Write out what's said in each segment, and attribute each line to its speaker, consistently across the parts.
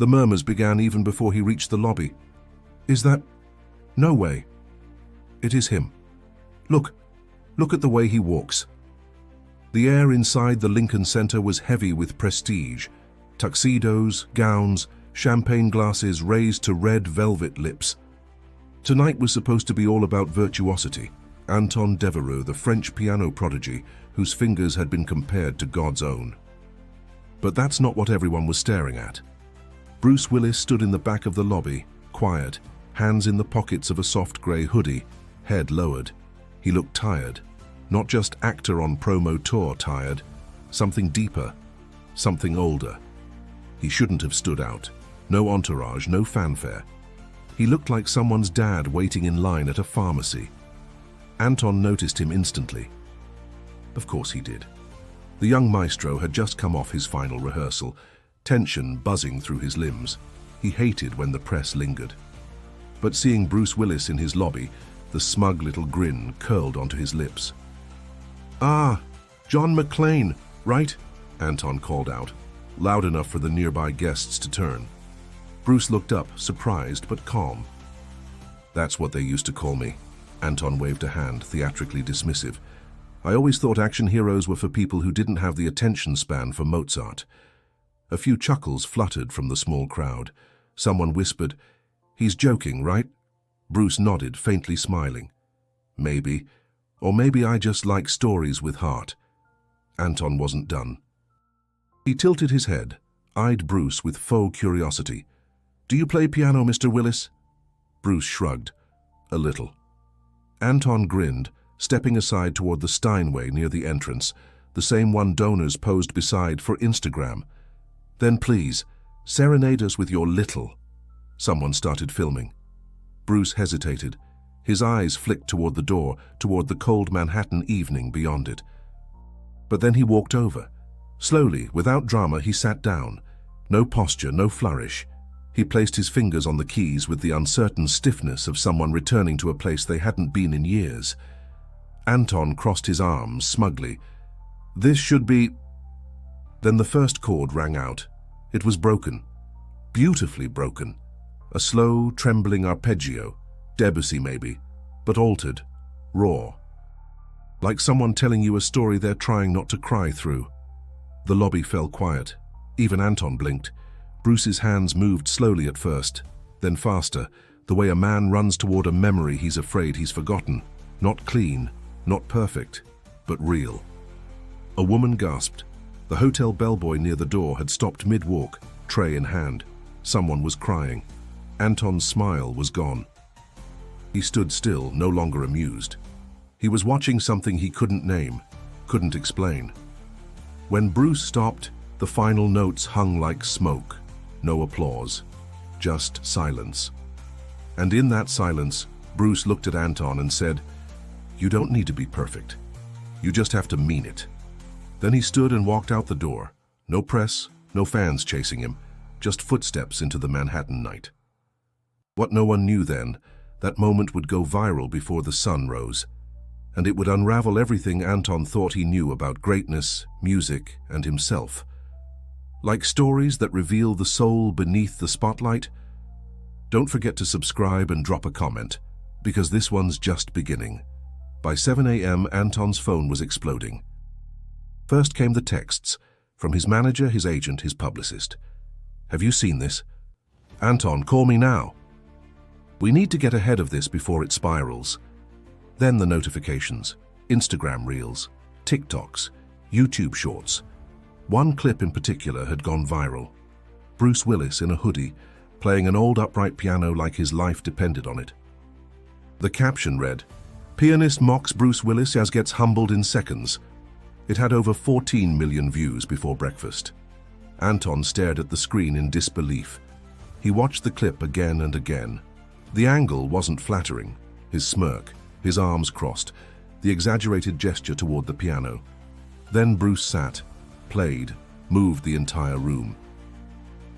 Speaker 1: The murmurs began even before he reached the lobby. Is that... No way. It is him. Look at the way he walks. The air inside the Lincoln Center was heavy with prestige. Tuxedos, gowns, champagne glasses raised to red velvet lips. Tonight was supposed to be all about virtuosity. Anton Devereux, the French piano prodigy, whose fingers had been compared to God's own. But that's not what everyone was staring at. Bruce Willis stood in the back of the lobby, quiet, hands in the pockets of a soft grey hoodie, head lowered. He looked tired. Not just actor on promo tour tired, something deeper, something older. He shouldn't have stood out. No entourage, no fanfare. He looked like someone's dad waiting in line at a pharmacy. Anton noticed him instantly. Of course he did. The young maestro had just come off his final rehearsal, tension buzzing through his limbs. He hated when the press lingered. But seeing Bruce Willis in his lobby, the smug little grin curled onto his lips. "Ah, John McClane, right?" Anton called out, loud enough for the nearby guests to turn. Bruce looked up, surprised but calm. "That's what they used to call me." Anton waved a hand, theatrically dismissive. "I always thought action heroes were for people who didn't have the attention span for Mozart." A few chuckles fluttered from the small crowd. Someone whispered, "He's joking, right?" Bruce nodded, faintly smiling. "Maybe. Or maybe I just like stories with heart." Anton wasn't done. He tilted his head, eyed Bruce with faux curiosity. "Do you play piano, Mr. Willis?" Bruce shrugged. "A little." Anton grinned, stepping aside toward the Steinway near the entrance, the same one donors posed beside for Instagram. "Then please, serenade us with your little." Someone started filming. Bruce hesitated. His eyes flicked toward the door, toward the cold Manhattan evening beyond it. But then he walked over. Slowly, without drama, he sat down. No posture, no flourish. He placed his fingers on the keys with the uncertain stiffness of someone returning to a place they hadn't been in years. Anton crossed his arms smugly. "This should be..." Then the first chord rang out. It was broken. Beautifully broken. A slow, trembling arpeggio. Debussy maybe, but altered, raw. Like someone telling you a story they're trying not to cry through. The lobby fell quiet. Even Anton blinked. Bruce's hands moved slowly at first, then faster, the way a man runs toward a memory he's afraid he's forgotten. Not clean, not perfect, but real. A woman gasped. The hotel bellboy near the door had stopped mid-walk, tray in hand. Someone was crying. Anton's smile was gone. He stood still, no longer amused. He was watching something he couldn't name, couldn't explain. When Bruce stopped, the final notes hung like smoke. No applause, just silence. And in that silence, Bruce looked at Anton and said, "You don't need to be perfect. You just have to mean it." Then he stood and walked out the door. No press, no fans chasing him, just footsteps into the Manhattan night. What no one knew then, that moment would go viral before the sun rose, and it would unravel everything Anton thought he knew about greatness, music, and himself. Like stories that reveal the soul beneath the spotlight? Don't forget to subscribe and drop a comment, because this one's just beginning. By 7 a.m., Anton's phone was exploding. First came the texts, from his manager, his agent, his publicist. "Have you seen this? Anton, call me now. We need to get ahead of this before it spirals." Then the notifications, Instagram Reels, TikToks, YouTube Shorts. One clip in particular had gone viral. Bruce Willis in a hoodie, playing an old upright piano like his life depended on it. The caption read, "Pianist mocks Bruce Willis as gets humbled in seconds." It had over 14 million views before breakfast. Anton stared at the screen in disbelief. He watched the clip again and again. The angle wasn't flattering. His smirk, his arms crossed, the exaggerated gesture toward the piano. Then Bruce sat, played, moved the entire room.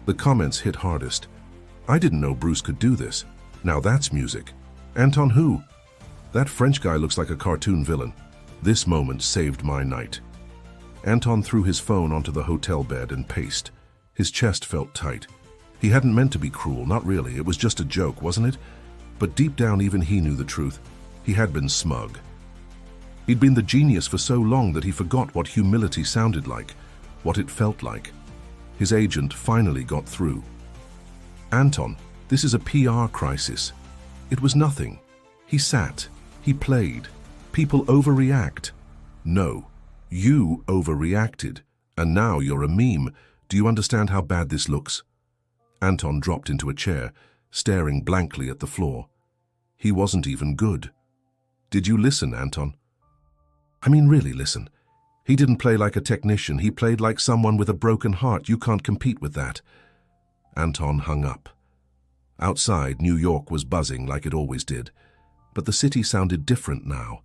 Speaker 1: The comments hit hardest. "I didn't know Bruce could do this. Now that's music. Anton who? That French guy looks like a cartoon villain. This moment saved my night." Anton threw his phone onto the hotel bed and paced. His chest felt tight. He hadn't meant to be cruel, not really. It was just a joke, wasn't it? But deep down, even he knew the truth. He had been smug. He'd been the genius for so long that he forgot what humility sounded like, what it felt like. His agent finally got through. Anton, this is a PR crisis. It was nothing. He sat. He played. People overreact. No, you overreacted. And now you're a meme. Do you understand how bad this looks? Anton dropped into a chair, staring blankly at the floor. He wasn't even good. Did you listen, Anton? I mean, really listen. He didn't play like a technician. He played like someone with a broken heart. You can't compete with that. Anton hung up. Outside, New York was buzzing like it always did. But the city sounded different now,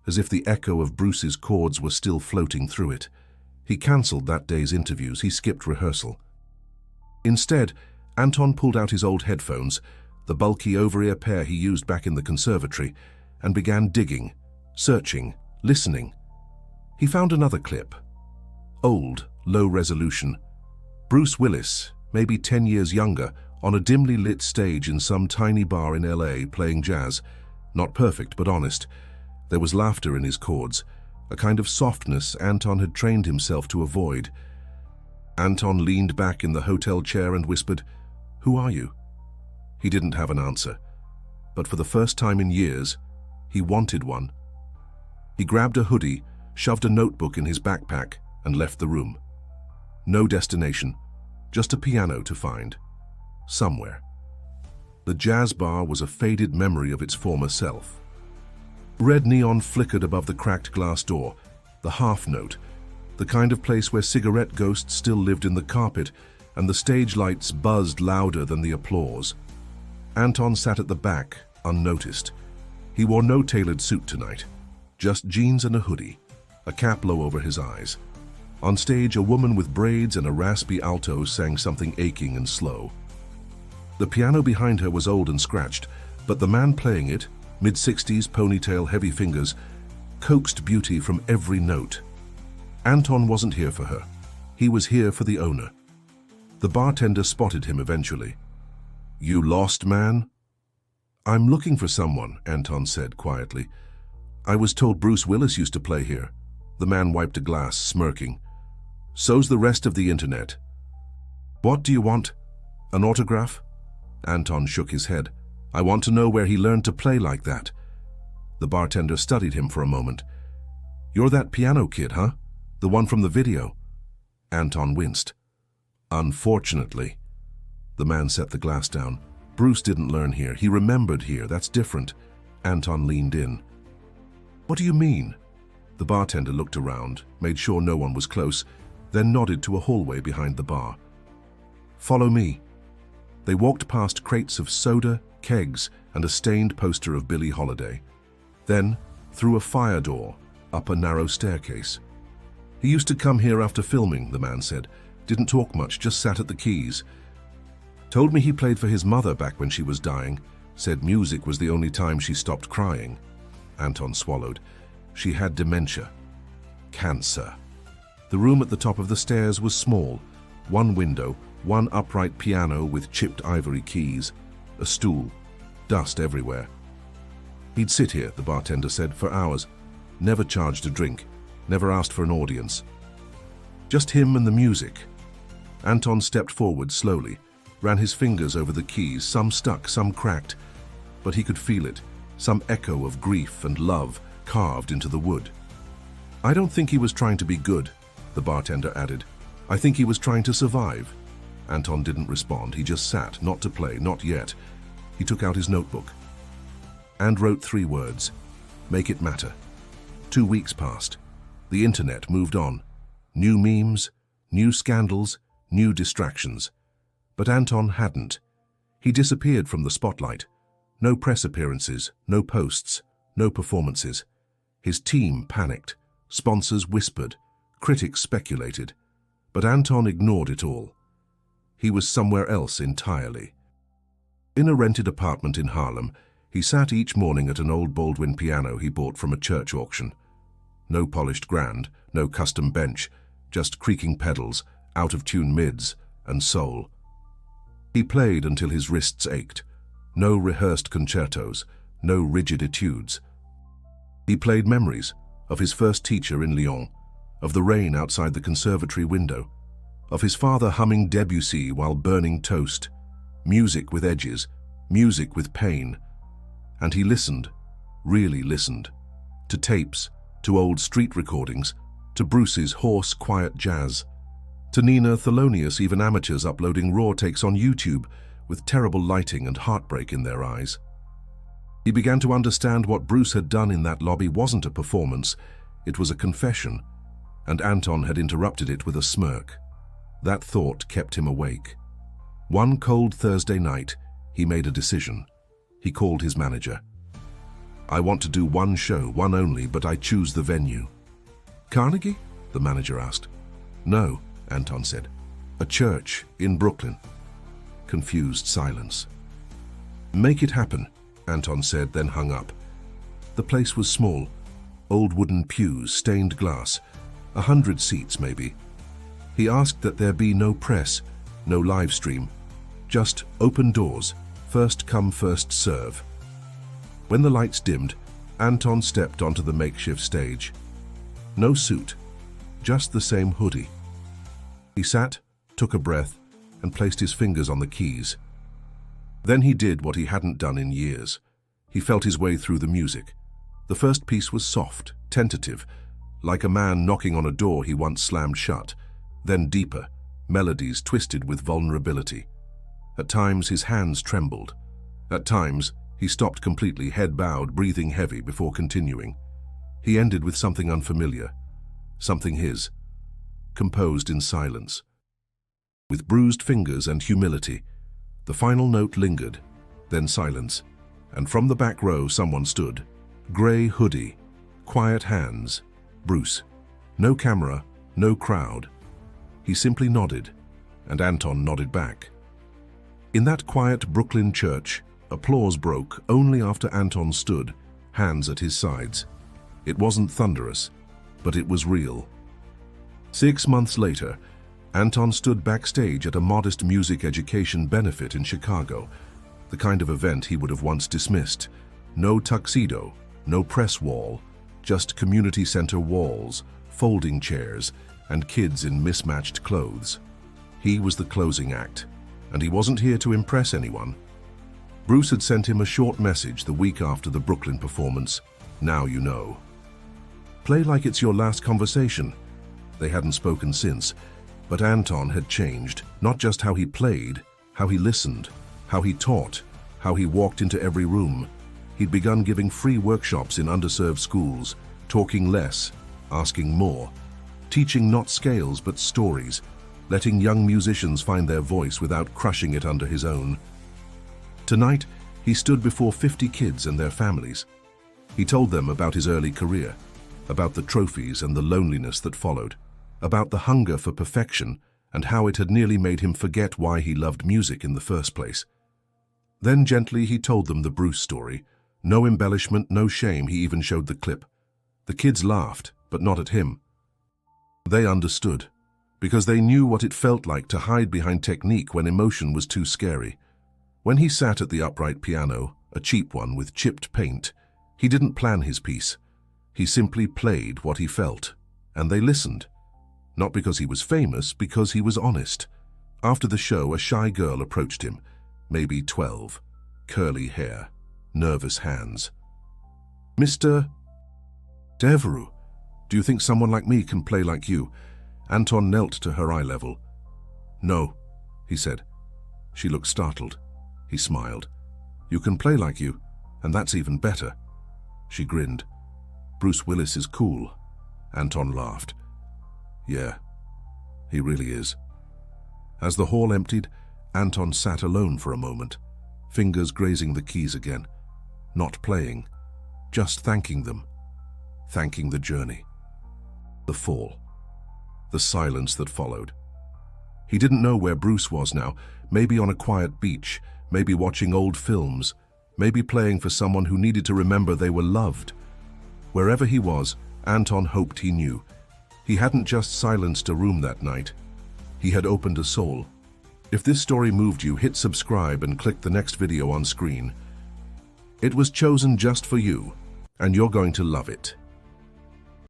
Speaker 1: as if the echo of Bruce's chords were still floating through it. He cancelled that day's interviews. He skipped rehearsal. Instead, Anton pulled out his old headphones, the bulky over-ear pair he used back in the conservatory, and began digging, searching, listening. He found another clip. Old, low resolution. Bruce Willis, maybe 10 years younger, on a dimly lit stage in some tiny bar in LA playing jazz. Not perfect, but honest. There was laughter in his chords, a kind of softness Anton had trained himself to avoid. Anton leaned back in the hotel chair and whispered, "Who are you?" He didn't have an answer, but for the first time in years, he wanted one. He grabbed a hoodie, shoved a notebook in his backpack, and left the room. No destination, just a piano to find. Somewhere. The jazz bar was a faded memory of its former self. Red neon flickered above the cracked glass door, the half note, the kind of place where cigarette ghosts still lived in the carpet, and the stage lights buzzed louder than the applause. Anton sat at the back, unnoticed. He wore no tailored suit tonight, just jeans and a hoodie, a cap low over his eyes. On stage, a woman with braids and a raspy alto sang something aching and slow. The piano behind her was old and scratched, but the man playing it, mid-60s, ponytail, heavy fingers, coaxed beauty from every note. Anton wasn't here for her. He was here for the owner. The bartender spotted him eventually. "You lost, man?" "I'm looking for someone," Anton said quietly. "I was told Bruce Willis used to play here." The man wiped a glass, smirking. "So's the rest of the internet." "What do you want? An autograph?" Anton shook his head. "I want to know where he learned to play like that." The bartender studied him for a moment. "You're that piano kid, huh? The one from the video?" Anton winced. "Unfortunately." The man set the glass down. "Bruce didn't learn here. He remembered here. That's different." Anton leaned in. "What do you mean?" The bartender looked around, made sure no one was close, then nodded to a hallway behind the bar. "Follow me." They walked past crates of soda, kegs, and a stained poster of Billie Holiday. Then, through a fire door, up a narrow staircase. "He used to come here after filming," the man said. "Didn't talk much, just sat at the keys. Told me he played for his mother back when she was dying. Said music was the only time she stopped crying." Anton swallowed. She had dementia. Cancer. The room at the top of the stairs was small. One window, one upright piano with chipped ivory keys, a stool, dust everywhere. "He'd sit here," the bartender said, "for hours. Never charged a drink, never asked for an audience. Just him and the music." Anton stepped forward slowly, ran his fingers over the keys, some stuck, some cracked, but he could feel it, some echo of grief and love carved into the wood. "I don't think he was trying to be good," the bartender added. "I think he was trying to survive." Anton didn't respond. He just sat, not to play, not yet. He took out his notebook and wrote 3 words: "Make it matter." 2 weeks passed. The internet moved on. New memes, new scandals, new distractions. But Anton hadn't. He disappeared from the spotlight. No press appearances, no posts, no performances. His team panicked. Sponsors whispered. Critics speculated. But Anton ignored it all. He was somewhere else entirely. In a rented apartment in Harlem, he sat each morning at an old Baldwin piano he bought from a church auction. No polished grand, no custom bench, just creaking pedals, out-of-tune mids, and soul. He played until his wrists ached. No rehearsed concertos, no rigid etudes. He played memories of his first teacher in Lyon, of the rain outside the conservatory window, of his father humming Debussy while burning toast, music with edges, music with pain. And he listened, really listened, to tapes, to old street recordings, to Bruce's hoarse, quiet jazz, to Nina Thelonious, even amateurs uploading raw takes on YouTube with terrible lighting and heartbreak in their eyes. He began to understand what Bruce had done in that lobby wasn't a performance, it was a confession, and Anton had interrupted it with a smirk. That thought kept him awake. One cold Thursday night, he made a decision. He called his manager. "I want to do one show, one only, but I choose the venue." "Carnegie?" the manager asked. "No," Anton said. "A church in Brooklyn." Confused silence. "Make it happen," Anton said, then hung up. The place was small. Old wooden pews, stained glass. 100 seats, maybe. He asked that there be no press, no live stream. Just open doors, first come, first serve. When the lights dimmed, Anton stepped onto the makeshift stage. No suit, just the same hoodie. He sat, took a breath, and placed his fingers on the keys. Then he did what he hadn't done in years. He felt his way through the music. The first piece was soft, tentative, like a man knocking on a door he once slammed shut, then deeper, melodies twisted with vulnerability. At times his hands trembled. At times he stopped completely, head bowed, breathing heavy before continuing. He ended with something unfamiliar, something his, composed in silence. With bruised fingers and humility, the final note lingered, then silence, and from the back row someone stood. Grey hoodie, quiet hands, Bruce. No camera, no crowd. He simply nodded, and Anton nodded back. In that quiet Brooklyn church, applause broke only after Anton stood, hands at his sides. It wasn't thunderous, but it was real. 6 months later, Anton stood backstage at a modest music education benefit in Chicago, the kind of event he would have once dismissed. No tuxedo, no press wall, just community center walls, folding chairs, and kids in mismatched clothes. He was the closing act, and he wasn't here to impress anyone. Bruce had sent him a short message the week after the Brooklyn performance. "Now you know. Play like it's your last conversation." They hadn't spoken since, but Anton had changed, not just how he played, how he listened, how he taught, how he walked into every room. He'd begun giving free workshops in underserved schools, talking less, asking more, teaching not scales but stories, letting young musicians find their voice without crushing it under his own. Tonight, he stood before 50 kids and their families. He told them about his early career, about the trophies and the loneliness that followed, about the hunger for perfection and how it had nearly made him forget why he loved music in the first place. Then gently he told them the Bruce story. No embellishment, no shame, he even showed the clip. The kids laughed, but not at him. They understood, because they knew what it felt like to hide behind technique when emotion was too scary. When he sat at the upright piano, a cheap one with chipped paint, he didn't plan his piece. He simply played what he felt, and they listened. Not because he was famous, because he was honest. After the show, a shy girl approached him, maybe 12, curly hair, nervous hands. "Mr. Devereux, do you think someone like me can play like you?" Anton knelt to her eye level. "No," he said. She looked startled. He smiled. "You can play like you, and that's even better." She grinned. "Bruce Willis is cool." Anton laughed. "Yeah, he really is." As the hall emptied, Anton sat alone for a moment, fingers grazing the keys again, not playing, just thanking them, thanking the journey. The fall. The silence that followed. He didn't know where Bruce was now, maybe on a quiet beach, maybe watching old films, maybe playing for someone who needed to remember they were loved. Wherever he was, Anton hoped he knew. He hadn't just silenced a room that night. He had opened a soul. If this story moved you, hit subscribe and click the next video on screen. It was chosen just for you, and you're going to love it.